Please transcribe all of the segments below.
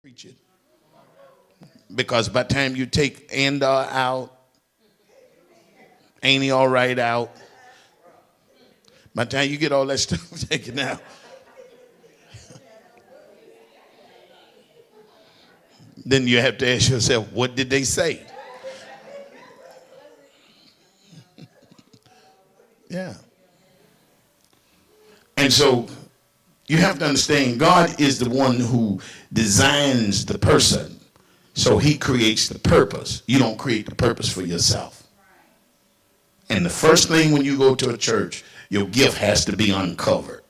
preach it. Because by the time you take and out, ain't he all right out, by the time you get all that stuff taken out, then you have to ask yourself, what did they say? Yeah. And so you have to understand, God is the one who designs the person. So he creates the purpose. You don't create the purpose for yourself. And the first thing when you go to a church, your gift has to be uncovered.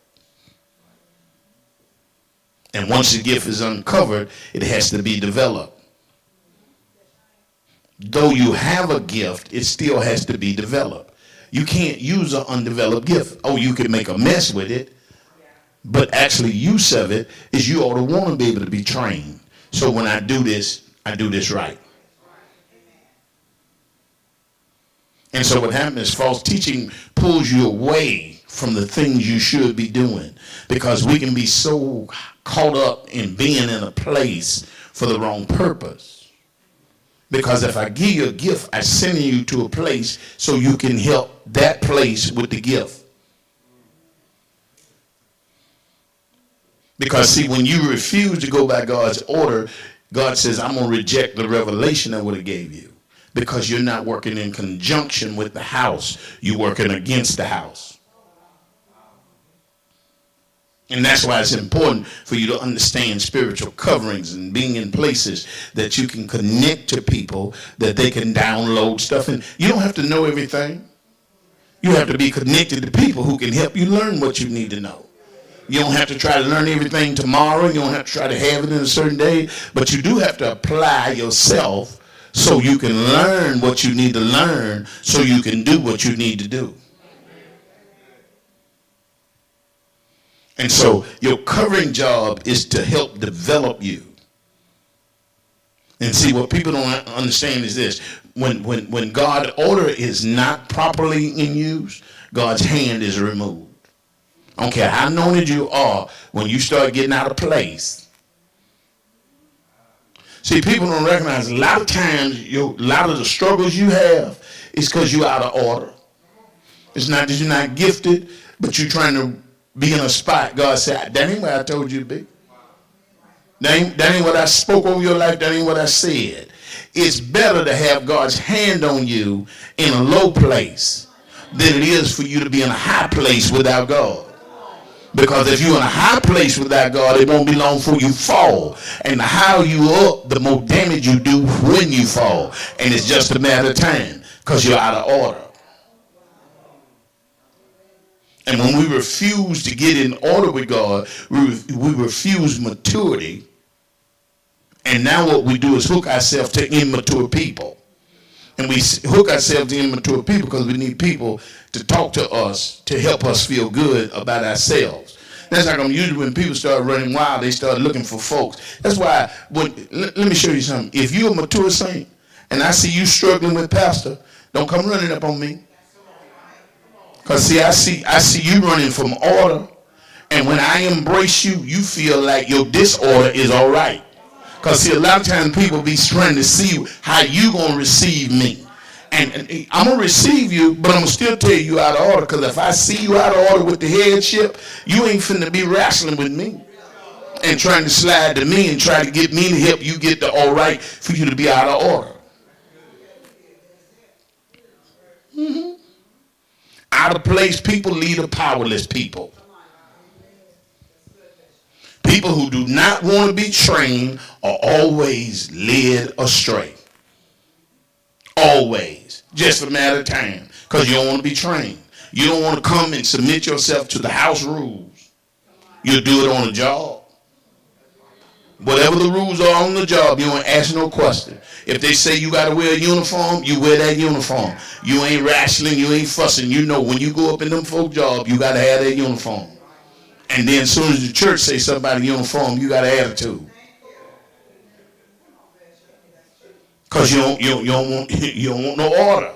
And once the gift is uncovered, it has to be developed. Though you have a gift, it still has to be developed. You can't use an undeveloped gift. Oh, you can make a mess with it, but actually use of it is you ought to want to be able to be trained. So when I do this right. And so what happens is false teaching pulls you away from the things you should be doing, because we can be so caught up in being in a place for the wrong purpose. Because if I give you a gift, I send you to a place so you can help that place with the gift. Because see, when you refuse to go by God's order, God says, I'm going to reject the revelation I would have gave you. Because you're not working in conjunction with the house. You're working against the house. And that's why it's important for you to understand spiritual coverings and being in places that you can connect to people, that they can download stuff. And you don't have to know everything. You have to be connected to people who can help you learn what you need to know. You don't have to try to learn everything tomorrow. You don't have to try to have it in a certain day. But you do have to apply yourself so you can learn what you need to learn, so you can do what you need to do. And so your covering job is to help develop you. And see, what people don't understand is this. When God's order is not properly in use, God's hand is removed. I don't care how anointed you are, when you start getting out of place. See, people don't recognize a lot of times, a lot of the struggles you have is because you're out of order. It's not that you're not gifted, but you're trying to be in a spot. God said, that ain't where I told you to be. That ain't what I spoke over your life. That ain't what I said. It's better to have God's hand on you in a low place than it is for you to be in a high place without God. Because if you're in a high place without God, it won't be long before you fall. And the higher you up, the more damage you do when you fall. And it's just a matter of time, because you're out of order. And when we refuse to get in order with God, we refuse maturity. And now what we do is hook ourselves to immature people. And we hook ourselves to immature people because we need people to talk to us, to help us feel good about ourselves. That's like usually when people start running wild, they start looking for folks. That's why, let me show you something. If you're a mature saint and I see you struggling with pastor, don't come running up on me. Because see, I see you running from order. And when I embrace you, you feel like your disorder is all right. Because see, a lot of times people be trying to see how you going to receive me. And I'm going to receive you, but I'm going to still tell you out of order. Because if I see you out of order with the headship, you ain't finna be wrestling with me and trying to slide to me and try to get me to help you get the all right for you to be out of order. Mm-hmm. Out of place people lead to powerless people. People who do not want to be trained are always led astray. Always. Just a matter of time. Because you don't want to be trained. You don't want to come and submit yourself to the house rules. You'll do it on the job. Whatever the rules are on the job, you don't ask no question. If they say you got to wear a uniform, you wear that uniform. You ain't wrestling, you ain't fussing. You know when you go up in them folk job, you got to have that uniform. And then as soon as the church say something about a uniform, you got an attitude. Because you don't want no order.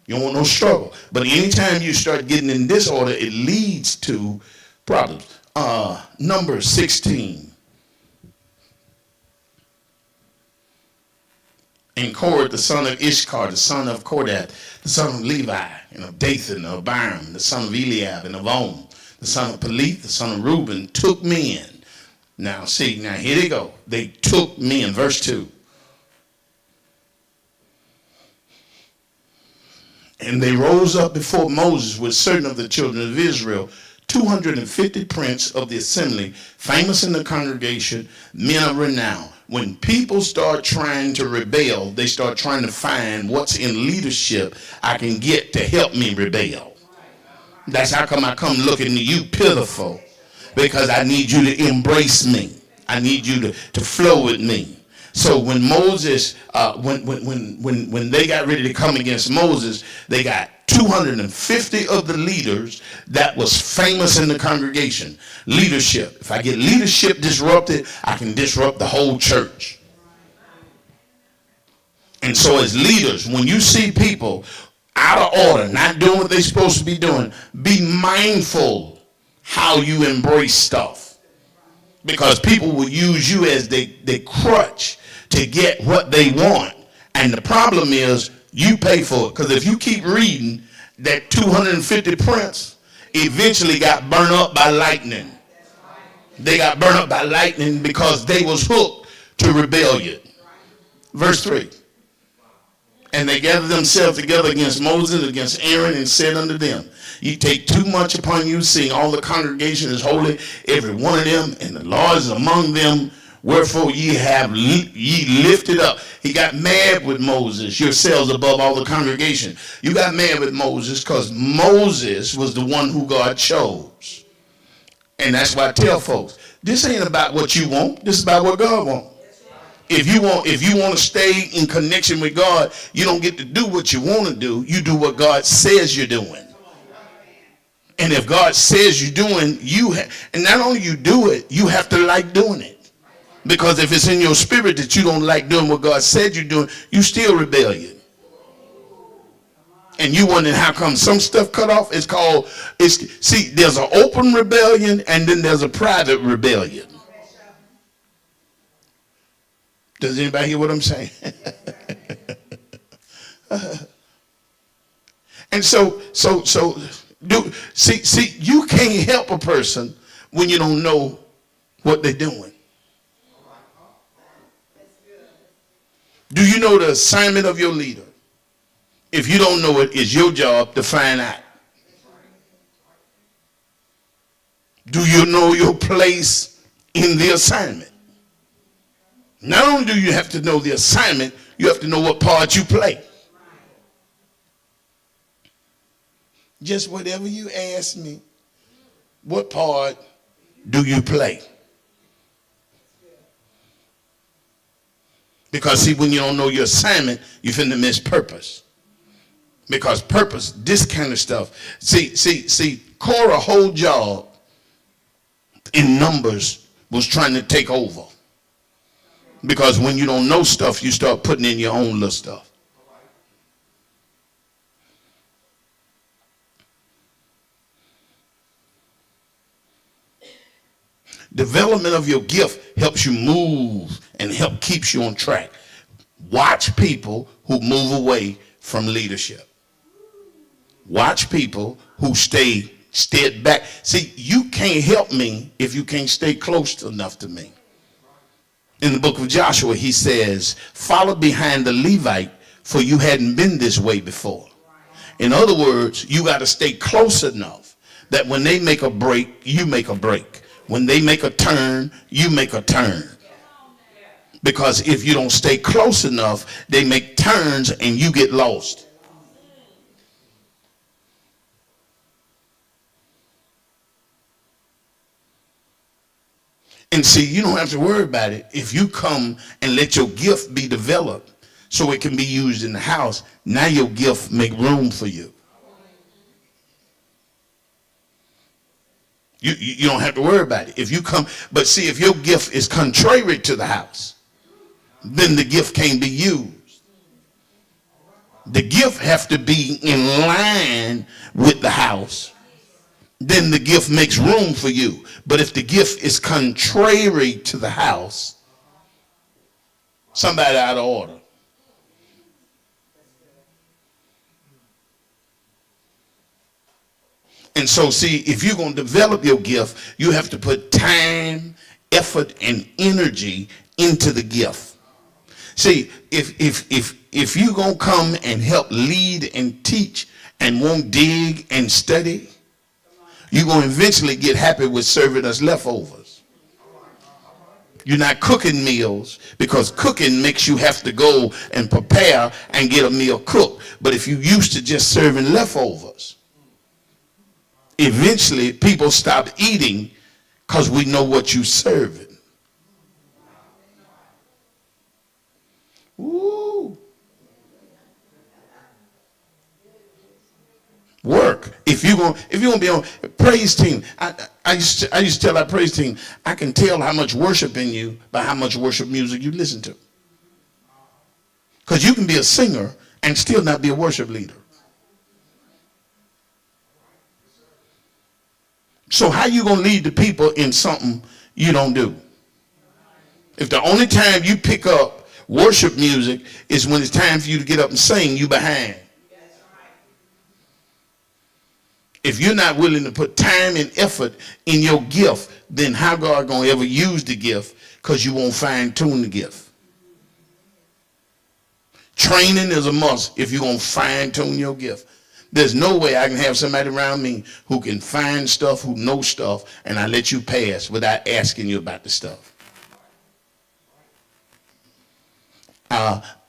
You don't want no struggle. But anytime you start getting in disorder, it leads to problems. Number 16. And Korah, the son of Ishkar, the son of Kodath, the son of Levi, and of Dathan, of Abiram, the son of Eliab, and of On, the son of Peleth, the son of Reuben, took men. Now here they go. They took men. Verse 2. And they rose up before Moses with certain of the children of Israel, 250 princes of the assembly, famous in the congregation, men of renown. When people start trying to rebel, they start trying to find what's in leadership I can get to help me rebel. That's how come I come looking to you pitiful, because I need you to embrace me. I need you to flow with me. So when Moses, when they got ready to come against Moses, they got 250 of the leaders that was famous in the congregation. Leadership. If I get leadership disrupted, I can disrupt the whole church. And so as leaders, when you see people out of order, not doing what they're supposed to be doing, be mindful how you embrace stuff. Because people will use you as they crutch to get what they want. And the problem is you pay for it. Because if you keep reading, that 250 prince eventually got burned up by lightning. They got burned up by lightning because they was hooked to rebellion. Verse 3. And they gathered themselves together against Moses, against Aaron, and said unto them, ye take too much upon you, seeing all the congregation is holy, every one of them, and the Lord is among them. Wherefore ye lifted up. He got mad with Moses, yourselves above all the congregation. You got mad with Moses because Moses was the one who God chose. And that's why I tell folks, this ain't about what you want. This is about what God wants. If you want to stay in connection with God, you don't get to do what you want to do. You do what God says you're doing. And if God says you're doing, and not only you do it, you have to like doing it. Because if it's in your spirit that you don't like doing what God said you're doing, you still rebellion. And you wondering how come some stuff cut off? See, there's an open rebellion and then there's a private rebellion. Does anybody hear what I'm saying? And so you can't help a person when you don't know what they're doing. Do you know the assignment of your leader? If you don't know it, it's your job to find out. Do you know your place in the assignment? Not only do you have to know the assignment, you have to know what part you play. Just whatever you ask me, what part do you play? Because see, when you don't know your assignment, you're finna miss purpose. Because purpose, this kind of stuff. See, Korah's whole job in Numbers was trying to take over. Because when you don't know stuff, you start putting in your own little stuff. Development of your gift helps you move and help keeps you on track. Watch people who move away from leadership. Watch people who stay back. See, you can't help me if you can't stay close enough to me. In the book of Joshua, he says, follow behind the Levite, for you hadn't been this way before. In other words, you got to stay close enough that when they make a break, you make a break. When they make a turn, you make a turn. Because if you don't stay close enough, they make turns and you get lost. And see, you don't have to worry about it. If you come and let your gift be developed so it can be used in the house, now your gift make room for you. You don't have to worry about it. If you come, but see, if your gift is contrary to the house, then the gift can't be used. The gift have to be in line with the house. Then the gift makes room for you. But if the gift is contrary to the house, somebody out of order. And so, see, if you're going to develop your gift, you have to put time, effort, and energy into the gift. See, if you're going to come and help lead and teach and won't dig and study, you're going to eventually get happy with serving us leftovers. You're not cooking meals, because cooking makes you have to go and prepare and get a meal cooked. But if you're used to just serving leftovers, eventually people stop eating because we know what you're serving. Ooh. Work. If you're gonna be on praise team, I used to tell our praise team, I can tell how much worship in you by how much worship music you listen to. Because you can be a singer and still not be a worship leader. So how you gonna lead the people in something you don't do? If the only time you pick up worship music is when it's time for you to get up and sing, you behind. If you're not willing to put time and effort in your gift, then how God gonna ever use the gift? Because you won't fine tune the gift. Training is a must if you're gonna fine tune your gift. There's no way I can have somebody around me who can find stuff, who knows stuff, and I let you pass without asking you about the stuff.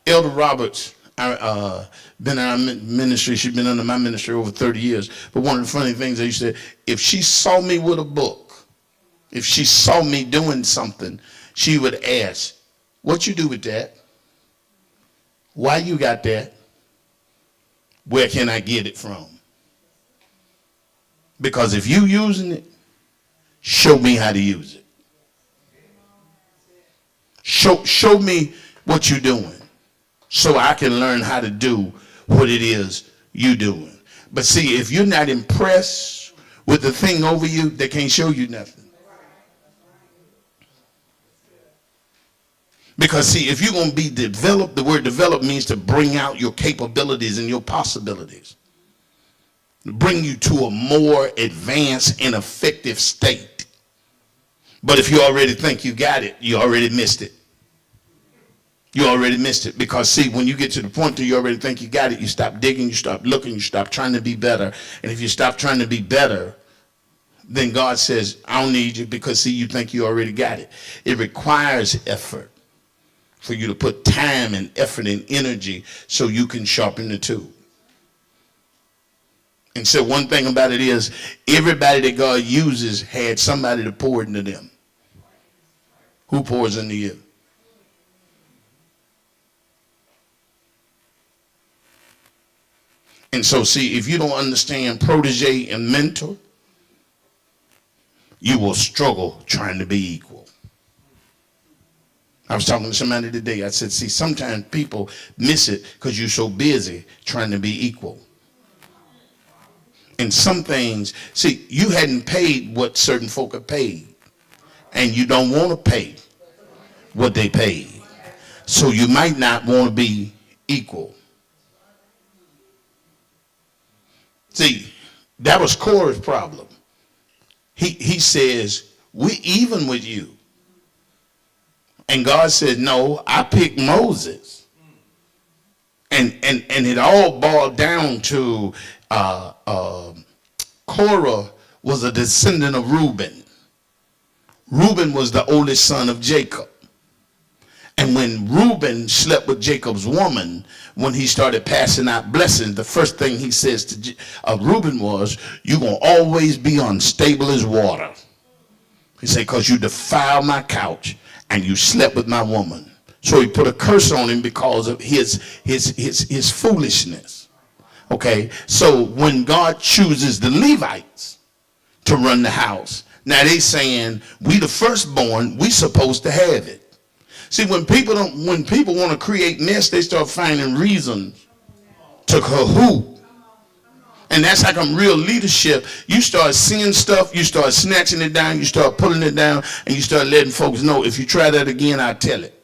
Elder Roberts, been in our ministry. She's been under my ministry over 30 years. But one of the funny things that you said, if she saw me with a book, if she saw me doing something, she would ask, what you do with that? Why you got that? Where can I get it from? Because if you using it, show me how to use it. Show me what you're doing so I can learn how to do what it is you doing. But see, if you're not impressed with the thing over you, they can't show you nothing. Because see, if you're going to be developed, the word develop means to bring out your capabilities and your possibilities. Bring you to a more advanced and effective state. But if you already think you got it, you already missed it. You already missed it. Because see, when you get to the point that you already think you got it, you stop digging, you stop looking, you stop trying to be better. And if you stop trying to be better, then God says, I don't need you, because see, you think you already got it. It requires effort for you to put time and effort and energy so you can sharpen the tool. And so one thing about it is, everybody that God uses had somebody to pour into them. Who pours into you? And so see, if you don't understand protege and mentor, you will struggle trying to be equal. I was talking to somebody today. I said, see, sometimes people miss it because you're so busy trying to be equal. And some things, see, you hadn't paid what certain folk are paid. And you don't want to pay what they paid. So you might not want to be equal. See, that was Korah's problem. He says, we even with you. And God said, no, I picked Moses. And it all boiled down to Korah was a descendant of Reuben. Reuben was the oldest son of Jacob. And when Reuben slept with Jacob's woman, when he started passing out blessings, the first thing he says to Reuben was, you're going to always be unstable as water. He said, because you defiled my couch and you slept with my woman. So he put a curse on him because of his foolishness. Okay, so when God chooses the Levites to run the house, now they saying, we the firstborn, we supposed to have it. See, when people want to create mess, they start finding reasons to cahoot. And that's how come real leadership, you start seeing stuff, you start snatching it down, you start pulling it down, and you start letting folks know, if you try that again, I'll tell it.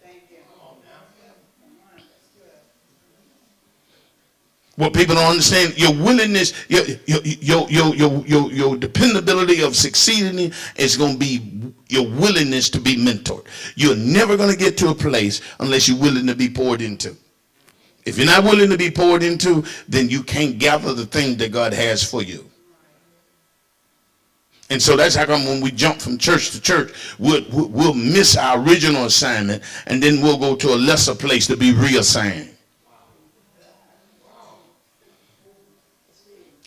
What people don't understand, your willingness, your dependability of succeeding is going to be your willingness to be mentored. You're never going to get to a place unless you're willing to be poured into. If you're not willing to be poured into, then you can't gather the thing that God has for you. And so that's how come when we jump from church to church, we'll miss our original assignment, and then we'll go to a lesser place to be reassigned.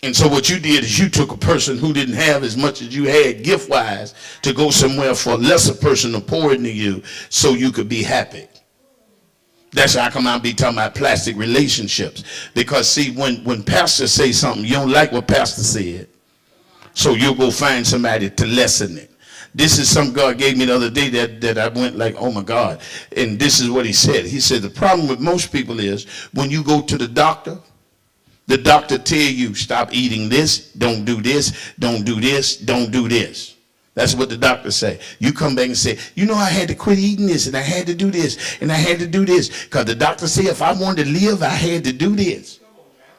And so what you did is you took a person who didn't have as much as you had gift-wise to go somewhere for a lesser person to pour into you so you could be happy. That's how come I'll be talking about plastic relationships. Because see, when pastors say something, you don't like what pastor said. So you'll go find somebody to lessen it. This is something God gave me the other day that I went like, oh my God. And this is what he said. He said the problem with most people is when you go to the doctor tell you, stop eating this, don't do this, don't do this, don't do this. That's what the doctor say. You come back and say, you know, I had to quit eating this, and I had to do this, and I had to do this. Because the doctor said if I wanted to live, I had to do this.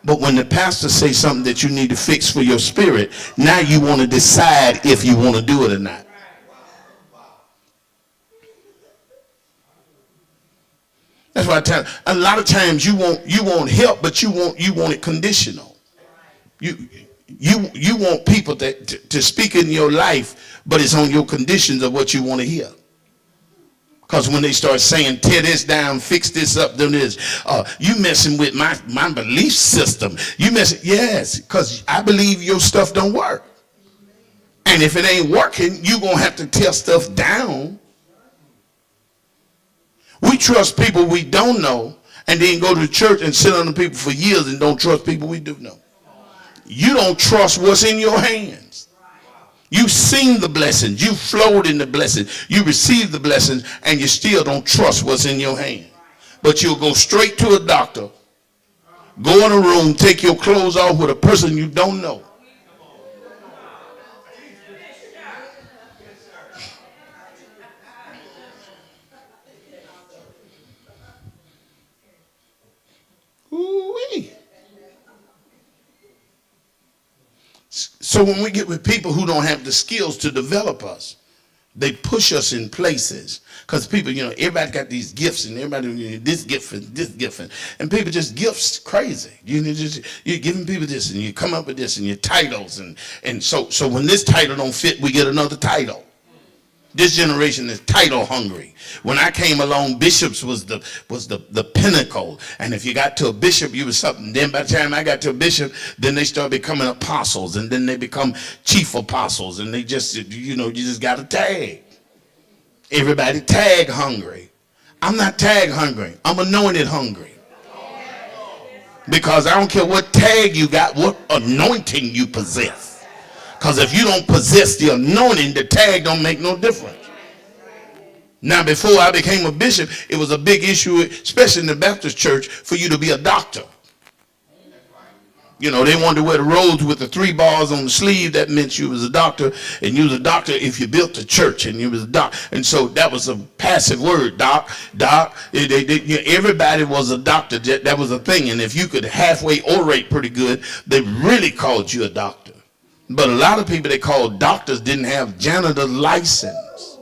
But when the pastor say something that you need to fix for your spirit, now you want to decide if you want to do it or not. That's why I tell you, a lot of times you want help, but you want it conditional. You want people to speak in your life, but it's on your conditions of what you want to hear. Because when they start saying, tear this down, fix this up, do this, you messing with my belief system. Yes, because I believe your stuff don't work. And if it ain't working, you're going to have to tear stuff down. We trust people we don't know and then go to church and sit under people for years and don't trust people we do know. You don't trust what's in your hands. You've seen the blessings. You flowed in the blessings. You received the blessings, and you still don't trust what's in your hand. But you'll go straight to a doctor, go in a room, take your clothes off with a person you don't know. Ooh-wee. So when we get with people who don't have the skills to develop us, they push us in places. Because people, everybody got these gifts, and everybody this gift and this gift, and people just gifts crazy. You're giving people this, and you come up with this, and your titles, and so when this title don't fit, we get another title. This generation is title hungry. When I came along, bishops was the pinnacle. And if you got to a bishop, you was something. Then by the time I got to a bishop, then they start becoming apostles. And then they become chief apostles. And they just, you just got a tag. Everybody tag hungry. I'm not tag hungry. I'm anointed hungry. Because I don't care what tag you got, what anointing you possess. Because if you don't possess the anointing, the tag don't make no difference. Now, before I became a bishop, it was a big issue, especially in the Baptist church, for you to be a doctor. They wanted to wear the robes with the 3 bars on the sleeve. That meant you was a doctor, and you was a doctor if you built a church, and you was a doc. And so that was a passive word, doc. Everybody was a doctor. That was a thing. And if you could halfway orate pretty good, they really called you a doctor. But a lot of people they called doctors didn't have janitor license.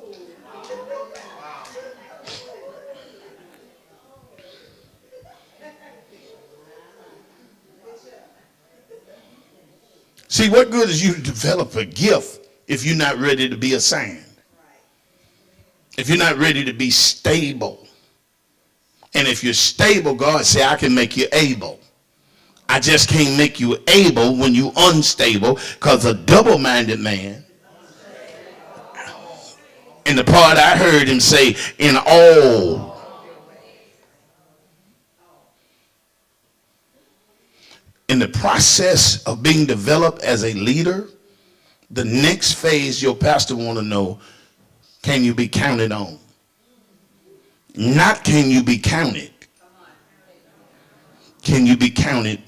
See, what good is you to develop a gift if you're not ready to be assigned? If you're not ready to be stable. And if you're stable, God said, I can make you able. I just can't make you able when you unstable, because a double-minded man, and the part I heard him say, in all. In the process of being developed as a leader, the next phase your pastor want to know, can you be counted on? Not can you be counted. Can you be counted?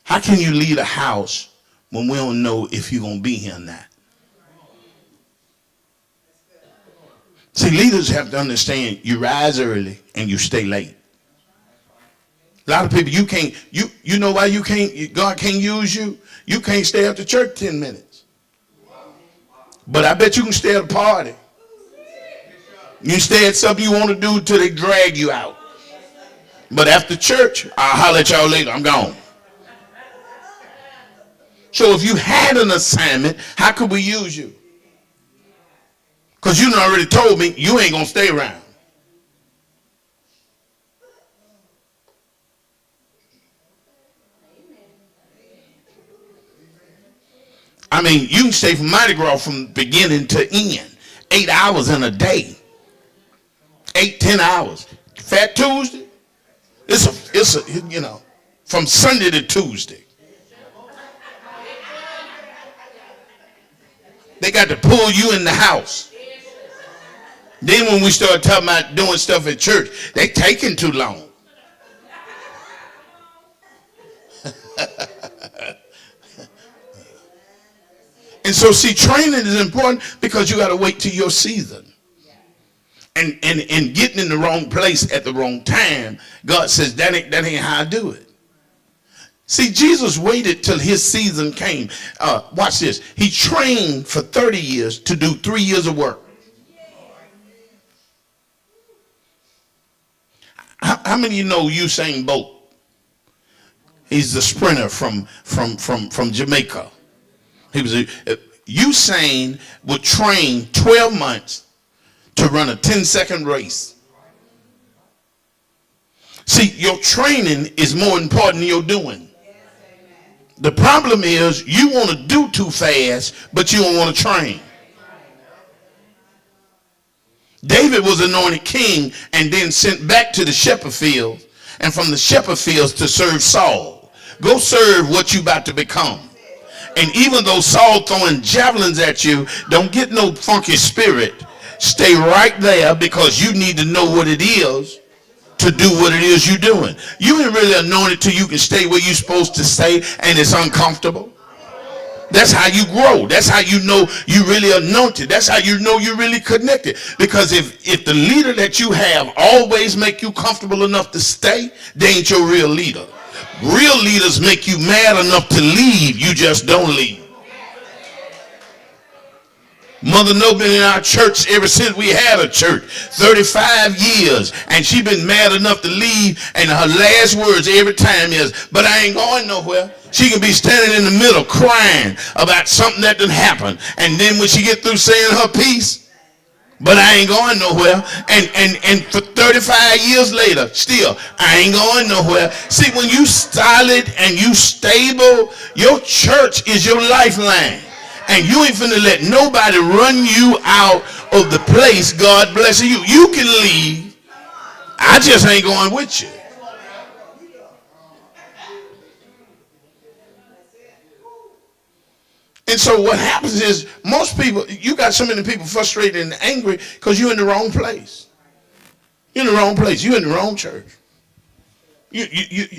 How can you lead a house when we don't know if you're going to be here or not? See, leaders have to understand you rise early and you stay late. A lot of people, you know why God can't use you? You can't stay after church 10 minutes. But I bet you can stay at a party. You stay at something you want to do till they drag you out. But after church, I'll holler at y'all later. I'm gone. So if you had an assignment, how could we use you? Because you already told me you ain't going to stay around. I mean, you can stay from Mardi Gras from beginning to end. 8 hours in a day. 10 hours. Fat Tuesday. It's a from Sunday to Tuesday. They got to pull you in the house. Then when we start talking about doing stuff at church, they taking too long. And so, see, training is important because you got to wait till your season. And getting in the wrong place at the wrong time, God says that ain't how I do it. See, Jesus waited till his season came. Watch this. He trained for 30 years to do 3 years of work. How many of you know Usain Bolt? He's the sprinter from Jamaica. Usain would train 12 months to run a 10-second race. See, your training is more important than your doing. The problem is you want to do too fast, but you don't want to train. David was anointed king and then sent back to the shepherd fields, and from the shepherd fields to serve Saul. Go serve what you about to become. And even though Saul throwing javelins at you, don't get no funky spirit. Stay right there because you need to know what it is to do what it is you're doing. You ain't really anointed till you can stay where you're supposed to stay and it's uncomfortable. That's how you grow. That's how you know you really anointed. That's how you know you're really connected. Because if the leader that you have always make you comfortable enough to stay, they ain't your real leader. Real leaders make you mad enough to leave. You just don't leave. Mother No been in our church ever since we had a church, 35 years, and she been mad enough to leave, and her last words every time is, but I ain't going nowhere. She can be standing in the middle crying about something that done happened, and then when she get through saying her piece, but I ain't going nowhere, and for 35 years later, still, I ain't going nowhere. See, when you solid and you stable, your church is your lifeline. And you ain't finna let nobody run you out of the place God blesses you. You can leave. I just ain't going with you. And so what happens is most people, you got so many people frustrated and angry because you're in the wrong place. You're in the wrong place. You're in the wrong church.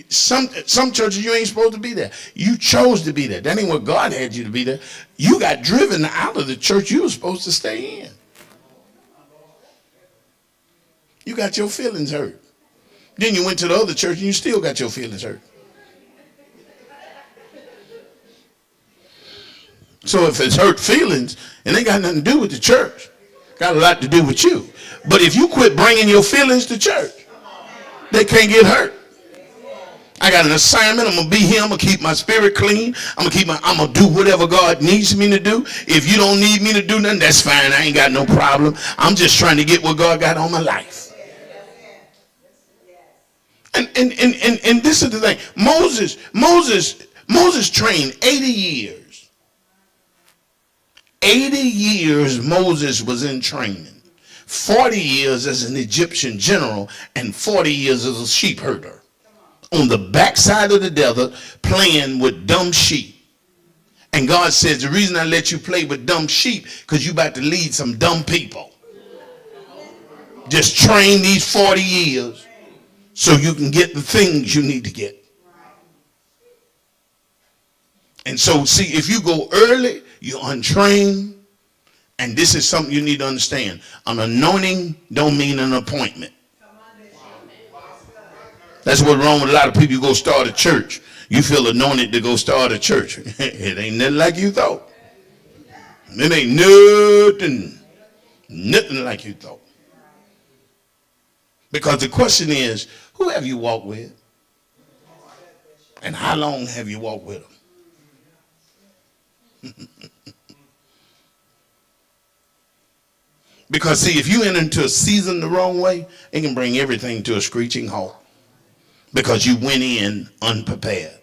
Some churches you ain't supposed to be there. You chose to be there. That ain't what God had you to be there. You got driven out of the church you were supposed to stay in. You got your feelings hurt. Then you went to the other church and you still got your feelings hurt. So if it's hurt feelings, it ain't got nothing to do with the church. Got a lot to do with you. But if you quit bringing your feelings to church, they can't get hurt. I got an assignment. I'm going to be here. I'm going to keep my spirit clean. I'm going to do whatever God needs me to do. If you don't need me to do nothing, that's fine. I ain't got no problem. I'm just trying to get what God got on my life. And this is the thing. Moses trained 80 years. 80 years Moses was in training. 40 years as an Egyptian general and 40 years as a sheep herder. On the backside of the desert playing with dumb sheep. And God says, the reason I let you play with dumb sheep because you about to lead some dumb people. Just train these 40 years so you can get the things you need to get. And so, see, if you go early, you're untrained. And this is something you need to understand. An anointing don't mean an appointment. That's what's wrong with a lot of people. You go start a church. You feel anointed to go start a church. It ain't nothing like you thought. It ain't nothing like you thought. Because the question is, who have you walked with? And how long have you walked with them? Because see, if you enter into a season the wrong way, it can bring everything to a screeching halt. Because you went in unprepared.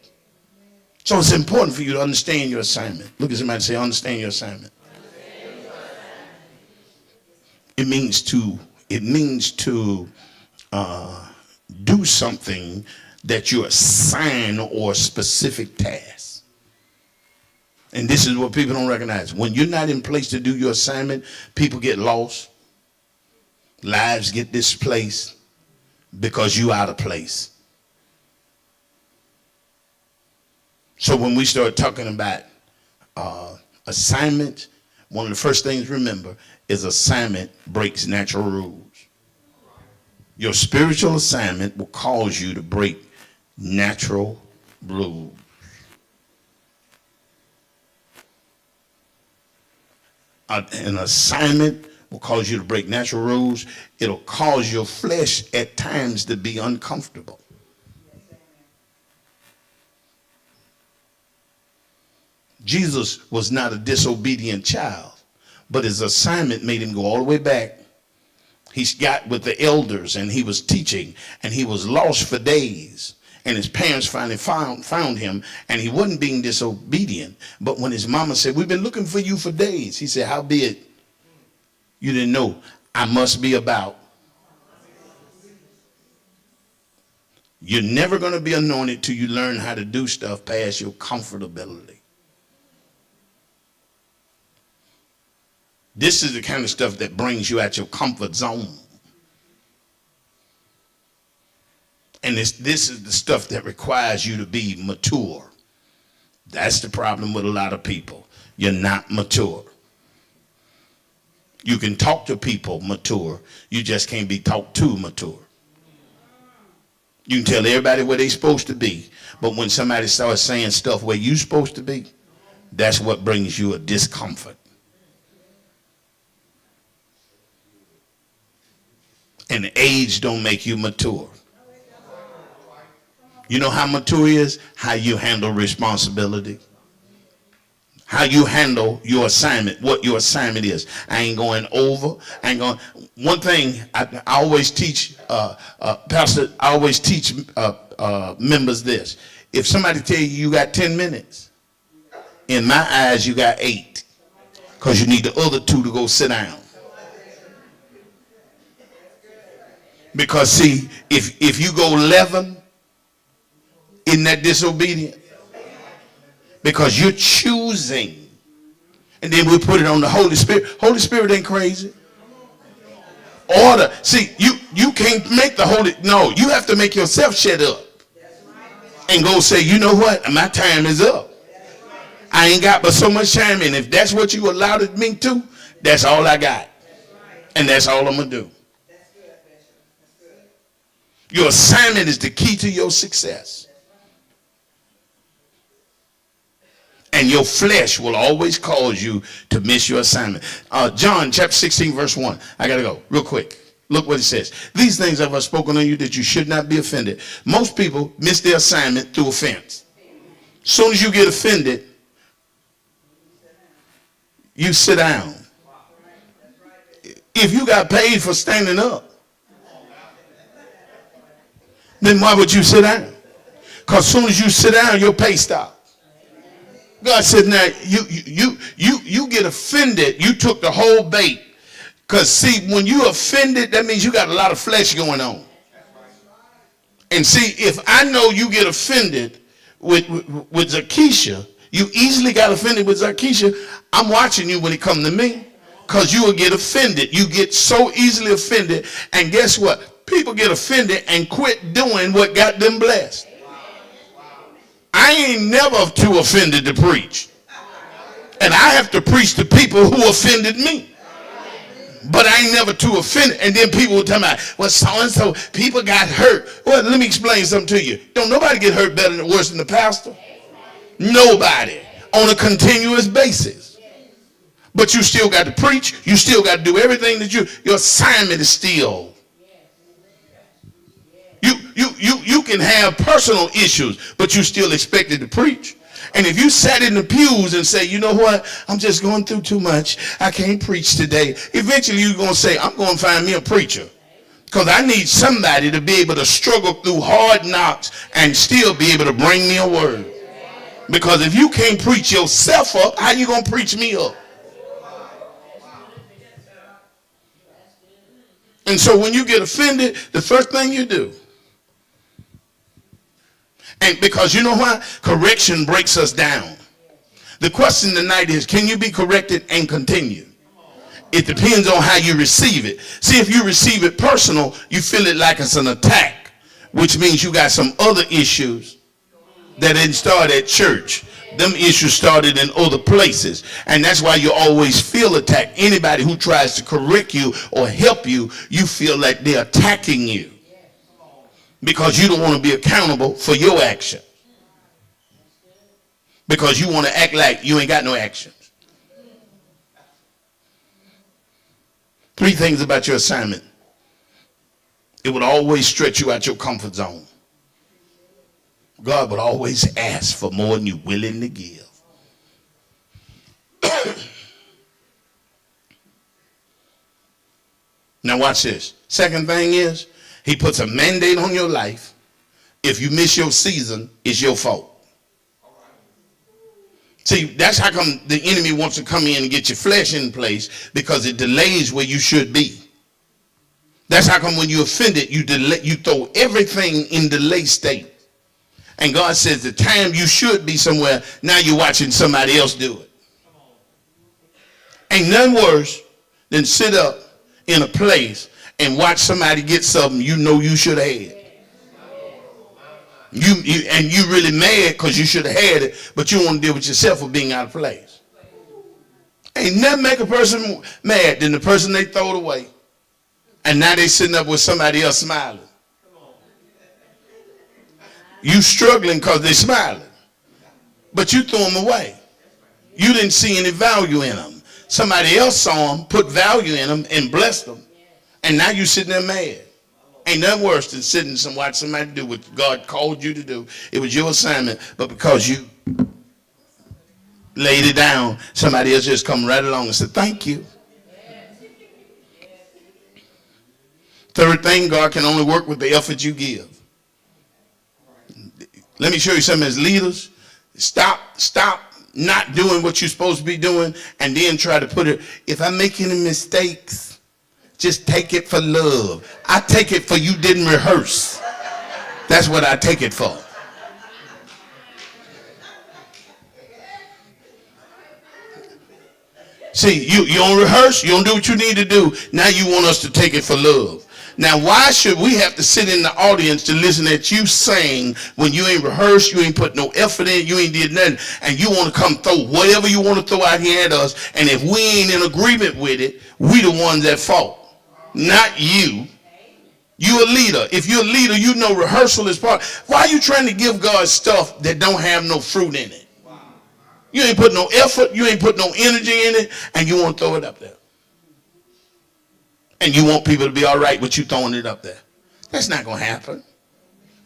So it's important for you to understand your assignment. Look at somebody and say, understand your assignment. It means to do something that you're assigned or a specific task. And this is what people don't recognize. When you're not in place to do your assignment, people get lost. Lives get displaced because you're out of place. So when we start talking about assignment, one of the first things to remember is assignment breaks natural rules. Your spiritual assignment will cause you to break natural rules. An assignment will cause you to break natural rules. It'll cause your flesh at times to be uncomfortable. Jesus was not a disobedient child, but his assignment made him go all the way back. He got with the elders and he was teaching and he was lost for days. And his parents finally found him, and he wasn't being disobedient. But when his mama said, we've been looking for you for days, he said, howbeit you didn't know I must be about. You're never going to be anointed till you learn how to do stuff past your comfortability. This is the kind of stuff that brings you out your comfort zone. And this is the stuff that requires you to be mature. That's the problem with a lot of people. You're not mature. You can talk to people mature. You just can't be talked to mature. You can tell everybody where they're supposed to be. But when somebody starts saying stuff where you're supposed to be, that's what brings you a discomfort. And age don't make you mature. You know how mature is? How you handle responsibility. How you handle your assignment, what your assignment is. I ain't going over. One thing I always teach, Pastor, I always teach members this. If somebody tell you got 10 minutes, in my eyes you got 8. Because you need the other 2 to go sit down. Because see, if you go 11, isn't that disobedient? Because you're choosing. And then we put it on the Holy Spirit. Holy Spirit ain't crazy. Order. See, you can't make the Holy. No, you have to make yourself shut up. And go say, you know what? My time is up. I ain't got but so much time. And if that's what you allowed me to, that's all I got. And that's all I'm going to do. Your assignment is the key to your success. And your flesh will always cause you to miss your assignment. John chapter 16 verse 1. I got to go real quick. Look what it says. These things have I spoken on you that you should not be offended. Most people miss their assignment through offense. As soon as you get offended, you sit down. If you got paid for standing up, then why would you sit down? Because as soon as you sit down, your pay stops. God said, now you get offended. You took the whole bait. Because see, when you offended, that means you got a lot of flesh going on. And see, if I know you get offended with Zakisha, you easily got offended with Zakisha, I'm watching you when it comes to me. Because you will get offended. You get so easily offended. And guess what? People get offended and quit doing what got them blessed. I ain't never too offended to preach. And I have to preach to people who offended me. But I ain't never too offended. And then people will tell me, well, so-and-so, people got hurt. Well, let me explain something to you. Don't nobody get hurt better than worse than the pastor. Nobody. On a continuous basis. But you still got to preach. You still got to do everything that your assignment is still. You can have personal issues, but you still expected to preach. And if you sat in the pews and say, you know what, I'm just going through too much, I can't preach today, eventually you're going to say, I'm going to find me a preacher. Because I need somebody to be able to struggle through hard knocks and still be able to bring me a word. Because if you can't preach yourself up, how you going to preach me up? And so when you get offended, the first thing you do, and because you know why? Correction breaks us down. The question tonight is, can you be corrected and continue? It depends on how you receive it. See, if you receive it personal, you feel it like it's an attack, which means you got some other issues that didn't start at church. Them issues started in other places. And that's why you always feel attacked. Anybody who tries to correct you or help you, you feel like they're attacking you. Because you don't want to be accountable for your action. Because you want to act like you ain't got no actions. 3 things about your assignment. It would always stretch you out your comfort zone. God would always ask for more than you're willing to give. Now watch this. Second thing is, he puts a mandate on your life. If you miss your season, it's your fault. See, that's how come the enemy wants to come in and get your flesh in place, because it delays where you should be. That's how come when you're offended, you throw everything in delay state. And God says the time you should be somewhere, now you're watching somebody else do it. Ain't nothing worse than sit up in a place and watch somebody get something you know you should have had. You really mad because you should have had it, but you don't want to deal with yourself for being out of place. Ain't nothing make a person mad than the person they throw it away. And now they sitting up with somebody else smiling. You struggling because they smiling. But you threw them away. You didn't see any value in them. Somebody else saw them, put value in them, and blessed them. And now you sitting there mad. Ain't nothing worse than sitting and watch somebody do what God called you to do. It was your assignment, but because you laid it down, somebody else just come right along and said, thank you. Third thing, God can only work with the effort you give. Let me show you something as leaders. Stop not doing what you're supposed to be doing and then try to put it, if I make any mistakes, just take it for love. I take it for you didn't rehearse. That's what I take it for. See, you don't rehearse, you don't do what you need to do. Now you want us to take it for love. Now, why should we have to sit in the audience to listen at you sing when you ain't rehearsed, you ain't put no effort in, you ain't did nothing, and you want to come throw whatever you want to throw out here at us, and if we ain't in agreement with it, we the ones at fault, not you. You a leader. If you're a leader, you know rehearsal is part. Why are you trying to give God stuff that don't have no fruit in it? You ain't put no effort, you ain't put no energy in it, and you want to throw it up there. And you want people to be all right with you throwing it up there. That's not going to happen.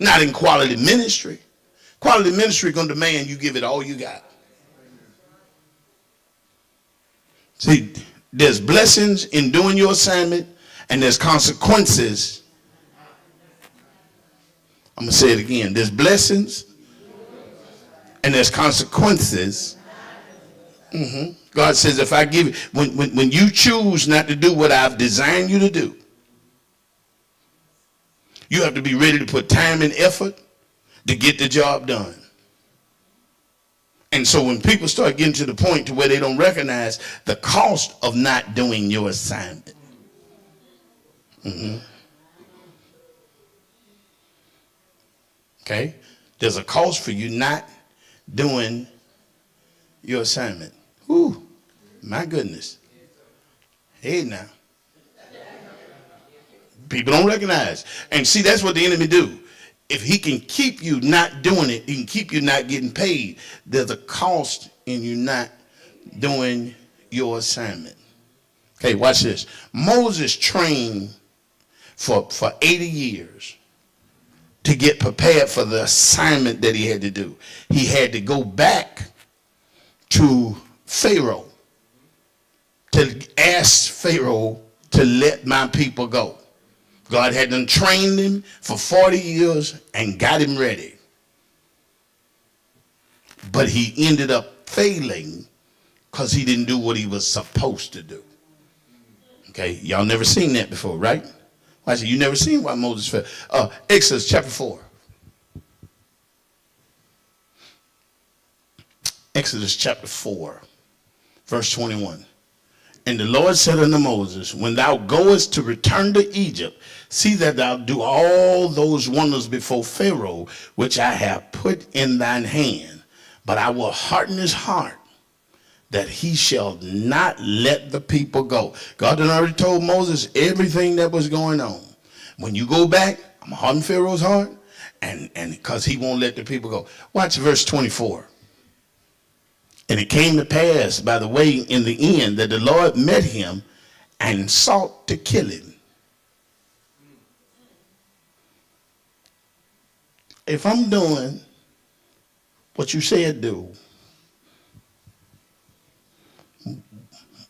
Not in quality ministry. Quality ministry going to demand you give it all you got. See, there's blessings in doing your assignment, and there's consequences. I'm going to say it again. There's blessings, and there's consequences. God says, if I give you, when you choose not to do what I've designed you to do, you have to be ready to put time and effort to get the job done. And so when people start getting to the point to where they don't recognize the cost of not doing your assignment. Okay? There's a cost for you not doing your assignment. Whew, my goodness. Hey now. People don't recognize. And see, that's what the enemy do. If he can keep you not doing it, he can keep you not getting paid. There's a cost in you not doing your assignment. Okay, watch this. Moses trained for 80 years to get prepared for the assignment that he had to do. He had to go back to Pharaoh to ask Pharaoh to let my people go. God had done trained him for 40 years and got him ready. But he ended up failing because he didn't do what he was supposed to do. Okay, y'all never seen that before, right? I said, you never seen why Moses failed. Exodus chapter 4. Exodus chapter 4, verse 21. And the Lord said unto Moses, when thou goest to return to Egypt, see that thou do all those wonders before Pharaoh, which I have put in thine hand. But I will harden his heart, that he shall not let the people go. God had already told Moses everything that was going on. When you go back, I'm going to harden Pharaoh's heart, and because he won't let the people go. Watch verse 24. And it came to pass by the way in the end that the Lord met him and sought to kill him. If I'm doing what you said do,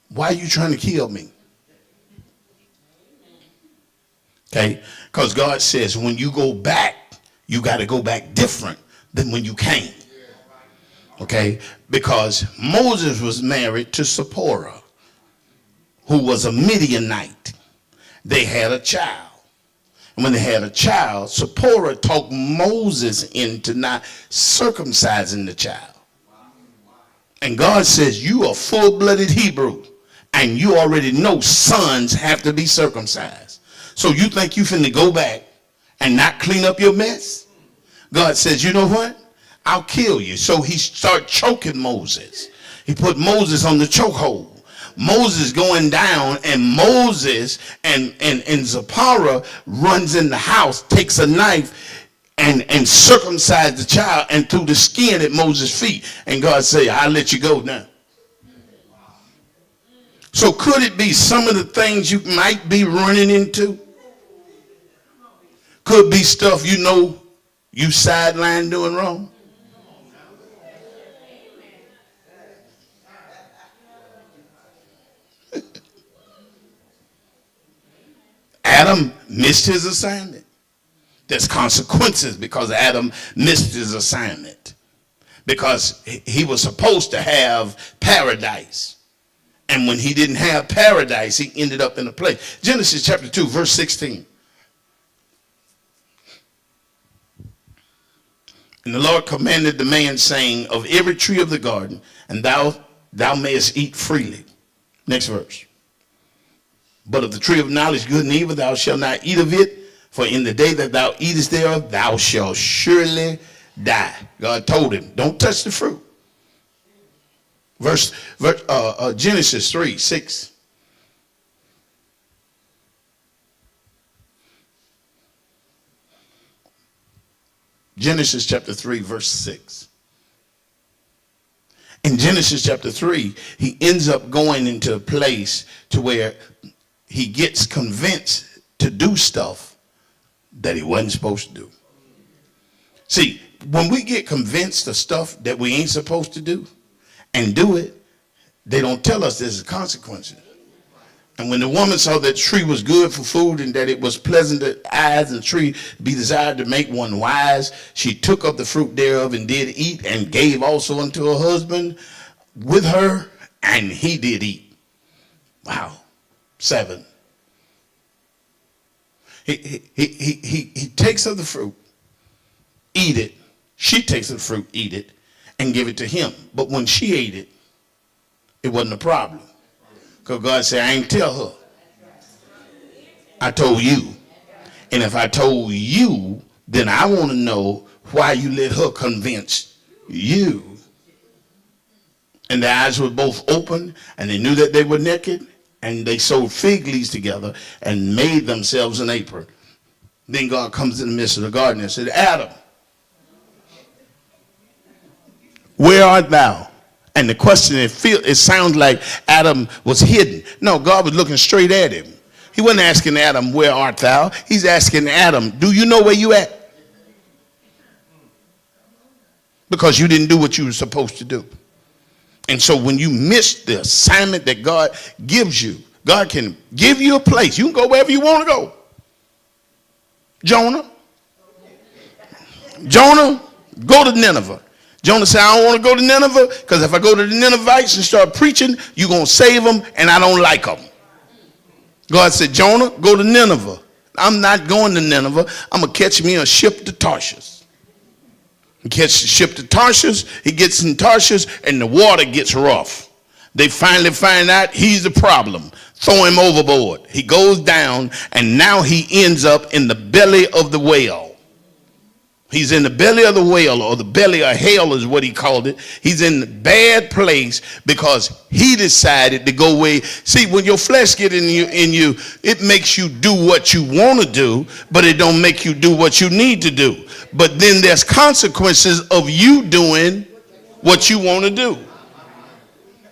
why are you trying to kill me? Okay, because God says when you go back, you got to go back different than when you came. Okay, because Moses was married to Zipporah, who was a Midianite. They had a child. And when they had a child, Zipporah talked Moses into not circumcising the child. And God says, you are full-blooded Hebrew, and you already know sons have to be circumcised. So you think you finna go back and not clean up your mess? God says, you know what? I'll kill you. So he started choking Moses. He put Moses on the chokehold. Moses going down, and Moses and Zipporah runs in the house, takes a knife and circumcised the child and threw the skin at Moses' feet. And God said, I'll let you go now. So could it be some of the things you might be running into? Could be stuff you know you sidelined doing wrong. Adam missed his assignment. There's consequences because Adam missed his assignment. Because he was supposed to have paradise. And when he didn't have paradise, he ended up in a place. Genesis chapter 2, verse 16. And the Lord commanded the man, saying, of every tree of the garden, and thou mayest eat freely. Next verse. But of the tree of knowledge, good and evil, thou shalt not eat of it, for in the day that thou eatest thereof, thou shalt surely die. God told him, don't touch the fruit. Genesis 3, 6. Genesis chapter 3, verse 6. In Genesis chapter 3, he ends up going into a place to where he gets convinced to do stuff that he wasn't supposed to do. See, when we get convinced of stuff that we ain't supposed to do and do it, they don't tell us there's consequences. And when the woman saw that tree was good for food and that it was pleasant to eyes and tree be desired to make one wise, she took of the fruit thereof and did eat, and gave also unto her husband with her, and he did eat. Wow. 7. He takes of the fruit, eat it. She takes of the fruit, eat it, and give it to him. But when she ate it, it wasn't a problem. Because God said, I ain't tell her. I told you. And if I told you, then I want to know why you let her convince you. And their eyes were both open, and they knew that they were naked, And they sewed fig leaves together and made themselves an apron. Then God comes in the midst of the garden and said, Adam, where art thou? And the question, it sounds like Adam was hidden. No, God was looking straight at him. He wasn't asking Adam, where art thou? He's asking Adam, do you know where you at? Because you didn't do what you were supposed to do. And so when you miss the assignment that God gives you, God can give you a place. You can go wherever you want to go. Jonah, go to Nineveh. Jonah said, I don't want to go to Nineveh because if I go to the Ninevites and start preaching, you're going to save them and I don't like them. God said, Jonah, go to Nineveh. I'm not going to Nineveh. I'm going to catch me a ship to Tarshish. He catches the ship to Tarshish. He gets in Tarshish and the water gets rough. They finally find out he's the problem. Throw him overboard. He goes down and now he ends up in the belly of the whale. He's in the belly of the whale, or the belly of hell is what he called it. He's in the bad place because he decided to go away. See, when your flesh gets in you, it makes you do what you want to do, but it don't make you do what you need to do. But then there's consequences of you doing what you want to do.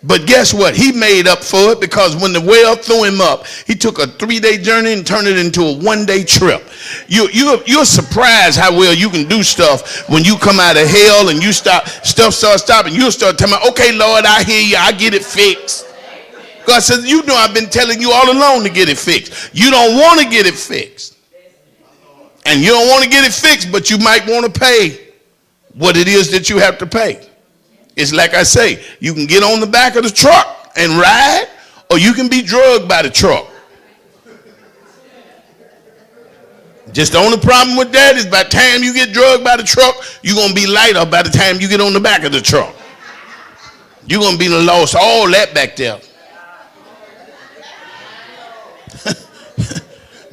But guess what? He made up for it because when the whale threw him up, he took a 3-day journey and turned it into a 1-day trip. You're surprised how well you can do stuff when you come out of hell and stuff starts stopping. You'll start telling me, okay, Lord, I hear you. I get it fixed. God says, you know I've been telling you all along to get it fixed. You don't want to get it fixed. And you don't want to get it fixed, but you might want to pay what it is that you have to pay. It's like I say, you can get on the back of the truck and ride, or you can be drugged by the truck. Just the only problem with that is by the time you get drugged by the truck, you're going to be lighter by the time you get on the back of the truck. You're going to be lost all that back there.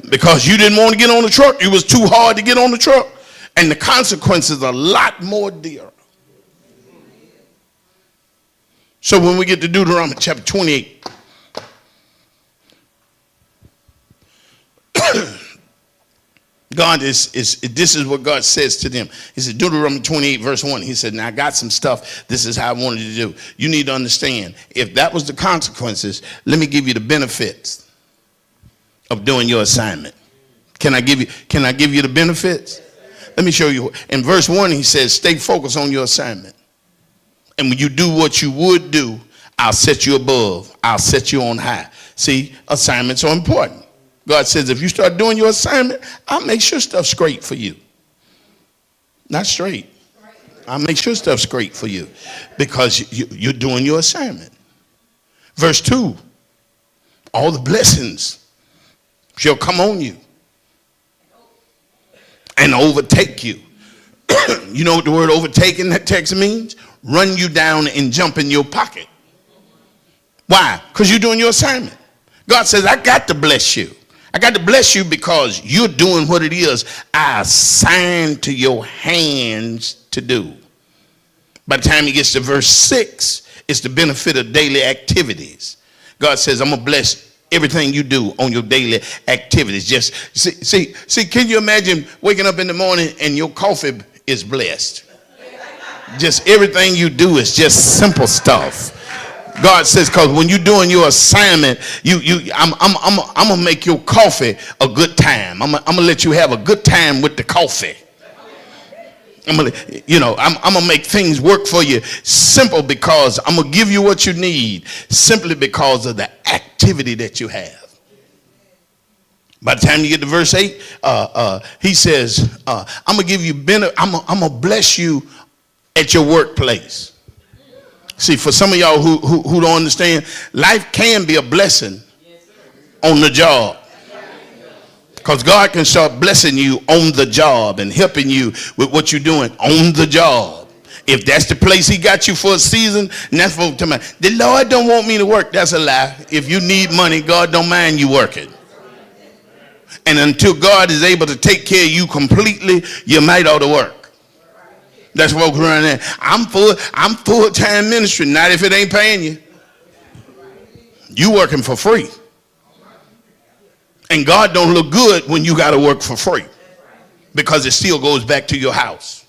Because you didn't want to get on the truck. It was too hard to get on the truck. And the consequences are a lot more dear. So when we get to Deuteronomy chapter 28, this is what God says to them. He said, Deuteronomy 28 verse 1, he said, now I got some stuff. This is how I wanted to do. You need to understand, if that was the consequences, let me give you the benefits of doing your assignment. Can I give you the benefits? Let me show you. In verse 1, he says, stay focused on your assignment. And when you do what you would do, I'll set you above. I'll set you on high. See, assignments are important. God says, if you start doing your assignment, I'll make sure stuff's great for you. Not straight. I'll make sure stuff's great for you because you're doing your assignment. Verse 2, all the blessings shall come on you and overtake you. You know what the word overtake in that text means? Run you down and jump in your pocket. Why? Because you're doing your assignment. God says, I got to bless you. I got to bless you because you're doing what it is I assigned to your hands to do. By the time he gets to verse 6, it's the benefit of daily activities. God says, I'm going to bless everything you do on your daily activities. Just see, can you imagine waking up in the morning and your coffee is blessed? Just everything you is just simple stuff. God says, because when you're doing your assignment, I'm gonna make your coffee a good time. I'm gonna let you have a good time with the coffee. I'm gonna make things work for you simple because I'm gonna give you what you need simply because of the activity that you have. By the time you get to verse 8, he says, I'm gonna give you I'm gonna bless you at your workplace. See, for some of y'all who don't understand, life can be a blessing on the job. Because God can start blessing you on the job and helping you with what you're doing on the job. If that's the place he got you for a season, and that's what I'm talking about. The Lord don't want me to work. That's a lie. If you need money, God don't mind you working. And until God is able to take care of you completely, you might ought to work. That's what we're running there. I'm full-time ministry. Not if it ain't paying you. You working for free. And God don't look good when you got to work for free, because it still goes back to your house.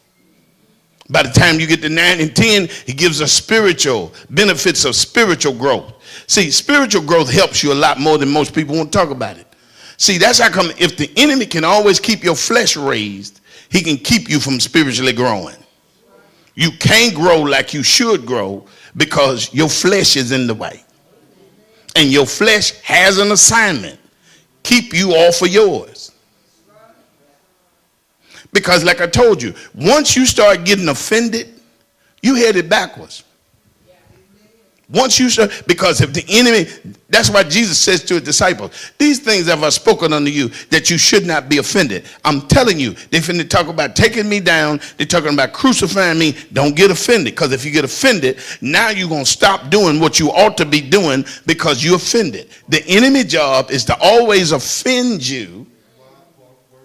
By the time you get to 9 and 10, he gives us spiritual benefits of spiritual growth. See, spiritual growth helps you a lot more than most people want to talk about it. See, that's how come if the enemy can always keep your flesh raised, he can keep you from spiritually growing. You can't grow like you should grow because your flesh is in the way. And your flesh has an assignment. Keep you off of yours. Because like I told you, once you start getting offended, you headed backwards. Once you start, because if the enemy, that's why Jesus says to his disciples, these things have I spoken unto you, that you should not be offended. I'm telling you, they finna talk about taking me down. They're talking about crucifying me. Don't get offended, because if you get offended, now you're going to stop doing what you ought to be doing because you're offended. The enemy job is to always offend you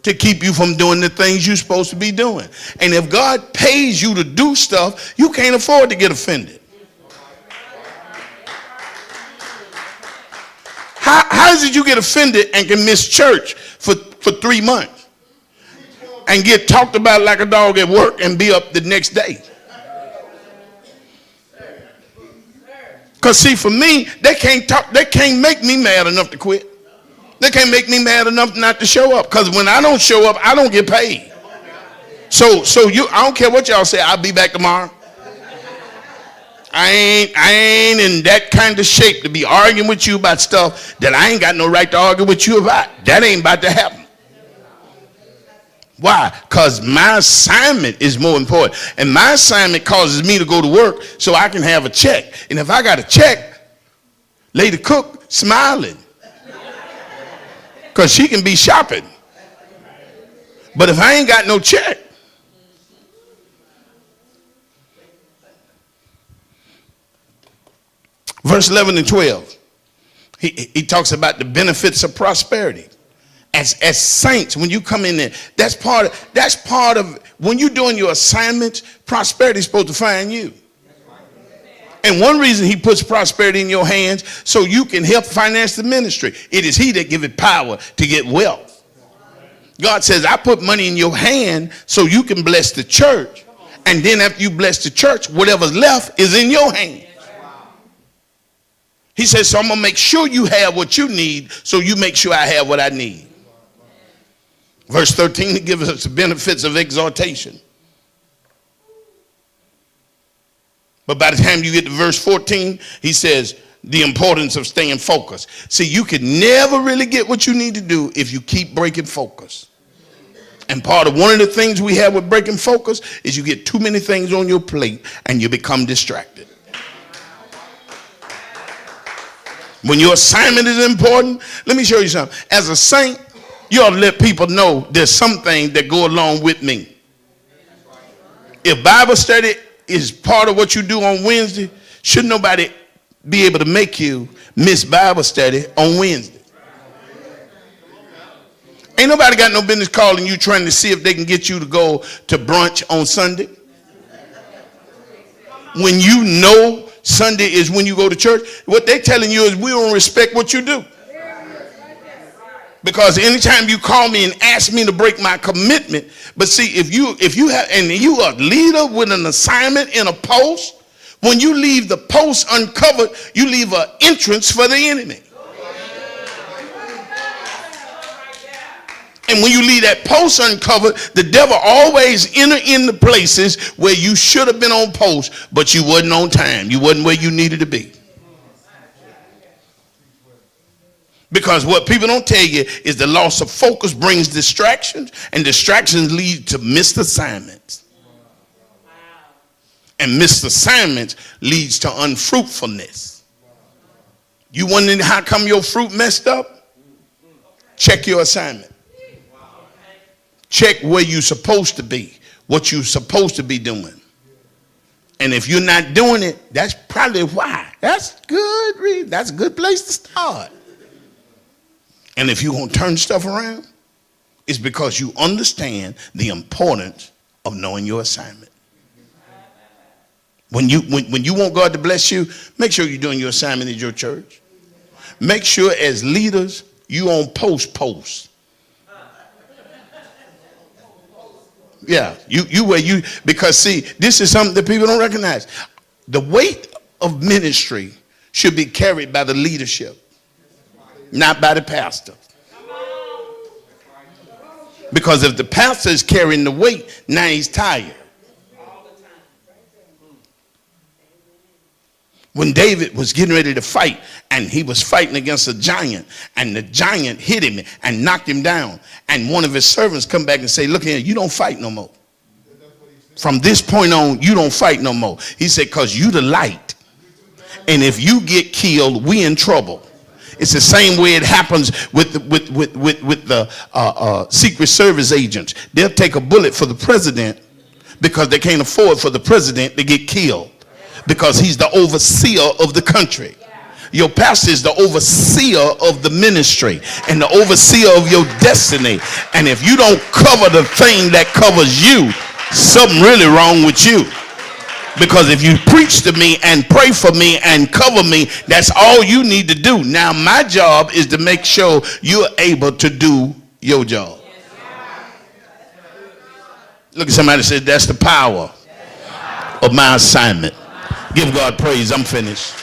to keep you from doing the things you're supposed to be doing. And if God pays you to do stuff, you can't afford to get offended. How is it you get offended and can miss church for 3 months and get talked about like a dog at work and be up the next day? Because see, for me, they can't make me mad enough to quit. They can't make me mad enough not to show up. Because when I don't show up, I don't get paid. So I don't care what y'all say, I'll be back tomorrow. I ain't in that kind of shape to be arguing with you about stuff that I ain't got no right to argue with you about. That ain't about to happen. Why? Because my assignment is more important. And my assignment causes me to go to work so I can have a check. And if I got a check, Lady Cook smiling, because she can be shopping. But if I ain't got no check, verse 11 and 12, he talks about the benefits of prosperity. As saints, when you come in there, that's part of when you're doing your assignments, prosperity is supposed to find you. And one reason he puts prosperity in your hands, so you can help finance the ministry. It is he that giveth power to get wealth. God says, I put money in your hand so you can bless the church. And then after you bless the church, whatever's left is in your hand. He says, so I'm going to make sure you have what you need, so you make sure I have what I need. Verse 13 gives us the benefits of exhortation. But by the time you get to verse 14, he says the importance of staying focused. See, you can never really get what you need to do if you keep breaking focus. And part of one of the things we have with breaking focus is you get too many things on your plate and you become distracted. When your assignment is important, let me show you something. As a saint, you ought to let people know there's something that go along with me. If Bible study is part of what you do on Wednesday, should nobody be able to make you miss Bible study on Wednesday? Ain't nobody got no business calling you trying to see if they can get you to go to brunch on Sunday. When you know Sunday is when you go to church, what they're telling you is we don't respect what you do. Because anytime you call me and ask me to break my commitment, but see, if you have, and you are a leader with an assignment in a post, when you leave the post uncovered, you leave an entrance for the enemy. And when you leave that post uncovered, the devil always enter in the places where you should have been on post, but you wasn't on time. You wasn't where you needed to be. Because what people don't tell you is the loss of focus brings distractions, and distractions lead to missed assignments. And missed assignments leads to unfruitfulness. You wondering how come your fruit messed up? Check your assignment. Check where you're supposed to be, what you're supposed to be doing. And if you're not doing it, that's probably why. That's good. That's a good place to start. And if you're going to turn stuff around, it's because you understand the importance of knowing your assignment. When you want God to bless you, make sure you're doing your assignment at your church. Make sure as leaders You on post. Yeah, you where you, because see, this is something that people don't recognize. The weight of ministry should be carried by the leadership, not by the pastor. Because if the pastor is carrying the weight, now he's tired. When David was getting ready to fight, and he was fighting against a giant, and the giant hit him and knocked him down, and one of his servants come back and say, look here, you don't fight no more. From this point on, you don't fight no more. He said, because you the light, and if you get killed, we in trouble. It's the same way it happens with the Secret Service agents. They'll take a bullet for the president because they can't afford for the president to get killed, because he's the overseer of the country. Your pastor is the overseer of the ministry and the overseer of your destiny. And if you don't cover the thing that covers you, something really wrong with you. Because if you preach to me and pray for me and cover me, that's all you need to do. Now my job is to make sure you're able to do your job. Look at somebody and say, that's the power of my assignment. Give God praise. I'm finished.